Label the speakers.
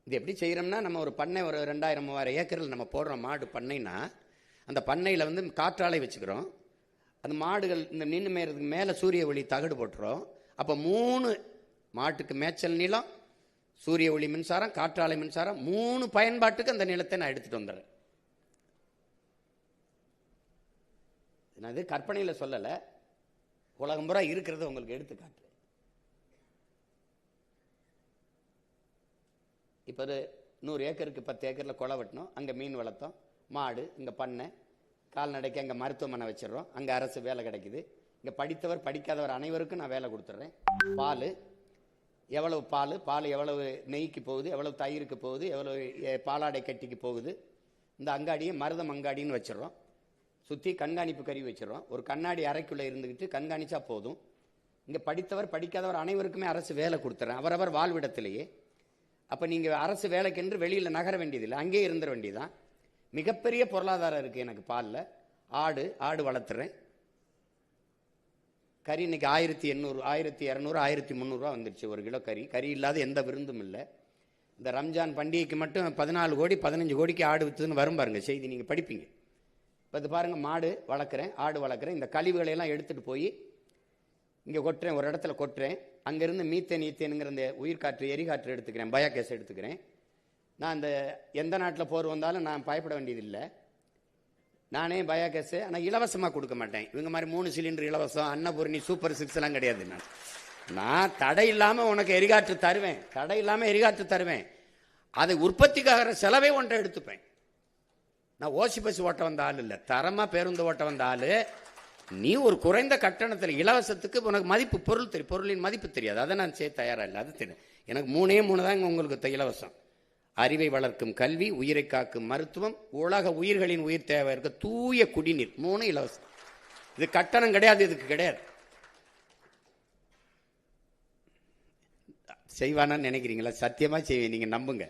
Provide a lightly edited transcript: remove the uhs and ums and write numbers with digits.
Speaker 1: இது எப்படி செய்கிறோம்னா, நம்ம ஒரு பண்ணை ஒரு 2000-3000 ஏக்கரில் நம்ம போடுற மாடு பண்ணைன்னா, அந்த பண்ணையில் வந்து காற்றாலை வச்சுக்கிறோம். அந்த மாடுகள் இந்த நின்று மேறதுக்கு மேலே சூரிய ஒளி தகடு போட்டுரும். அப்போ 3 மாட்டுக்கு மேய்ச்சல் நிலம், சூரிய ஒளி மின்சாரம், காற்றாலை மின்சாரம், 3 பயன்பாட்டுக்கு அந்த நிலத்தை நான் எடுத்துகிட்டு வந்துடுறேன். நான் இது கற்பனையில் சொல்லலை, உலகம் பூரா இருக்கிறத உங்களுக்கு எடுத்து காட்டுறேன். இப்போ 100 ஏக்கருக்கு 10 ஏக்கரில் குளை வெட்டணும், அங்கே மீன் வளர்த்தோம், மாடு, இங்கே பண்ணை, கால்நடைக்கு அங்கே மருத்துவமனை வச்சிடறோம், அங்கே அரசு வேலை கிடைக்குது. இங்கே படித்தவர் படிக்காதவர் அனைவருக்கும் நான் வேலை கொடுத்துட்றேன். பால் எவ்வளவு பால் எவ்வளவு நெய்க்கு போகுது, எவ்வளவு தயிருக்கு போகுது, எவ்வளவு பாலாடை கட்டிக்கு போகுது. இந்த அங்காடியை மருதம் அங்காடின்னு வச்சிடறோம். சுற்றி கண்காணிப்பு கருவி வச்சிடறோம். ஒரு கண்ணாடி அறைக்குள்ளே இருந்துக்கிட்டு கண்காணிச்சா போதும். இங்கே படித்தவர் படிக்காதவர் அனைவருக்குமே அரசு வேலை கொடுத்துட்றேன், அவரவர் வாழ்விடத்திலேயே. அப்போ நீங்கள் அரசு வேலைக்கென்று வெளியில் நகர வேண்டியதில்லை, அங்கேயே இருந்துட வேண்டியதான். மிகப்பெரிய பொருளாதாரம் இருக்குது எனக்கு பாலில். ஆடு வளர்த்துறேன். கறி இன்னைக்கு 1800, 1200, 1300 வந்துடுச்சு ஒரு கிலோ கறி. கறி இல்லாத எந்த விருந்தும் இல்லை. இந்த ரம்ஜான் பண்டிகைக்கு மட்டும் 14 கோடி 15 கோடிக்கு ஆடு விற்றுன்னு வரும் பாருங்க, செய்தி நீங்கள் படிப்பீங்க. இப்போ இது பாருங்கள், மாடு வளர்க்குறேன், ஆடு வளர்க்குறேன். இந்த கழிவுகளையெல்லாம் எடுத்துகிட்டு போய் இங்கே கொட்டுறேன், ஒரு இடத்துல கொட்டுறேன். அங்கேருந்து ஈத்தேனுங்கிற இந்த உயிர்காற்று எரிகாற்று எடுத்துக்கிறேன், பயோகேஸ் எடுத்துக்கிறேன். நான் இந்த எந்த நாட்டில் போர் வந்தாலும் நான் பயப்பட வேண்டியதில்லை. நானே பயோகேஸு, ஆனால் இலவசமாக கொடுக்க மாட்டேன். இவங்க மாதிரி 3 சிலிண்டர் இலவசம், அன்னபூர்ணி, சூப்பர் 6 எல்லாம் கிடையாது. நான் தடை இல்லாமல் உனக்கு எரிகாற்று தருவேன், தடை இல்லாமல் எரிகாற்று தருவேன். அதை உற்பத்திக்காகிற செலவே ஒன்றை எடுத்துப்பேன். நான் ஓசி பஸ் ஓட்ட வந்த ஆள் இல்லை, தரமாக பேருந்து ஓட்ட வந்த ஆள். நீ ஒரு குறைந்த கட்டணத்தில் இலவசத்துக்கு உனக்கு மதிப்பு பொருளின் மதிப்பு தெரியாது, அதை நான் செய்ய தயாராக இல்லை. அது தெரியும் எனக்கு. 3 தான் உங்களுக்கு இலவசம். அறிவை வளர்க்கும் கல்வி, உயிரை காக்கும் மருத்துவம், உலக உயிர்களின் உயிர் தேவை இருக்க தூய குடிநீர், 3 இலவசம். இது கட்டணம் கிடையாது, இதுக்கு கிடையாது. செய்வானான்னு நினைக்கிறீங்களா? சத்தியமா செய்வேன், நீங்க நம்புங்க.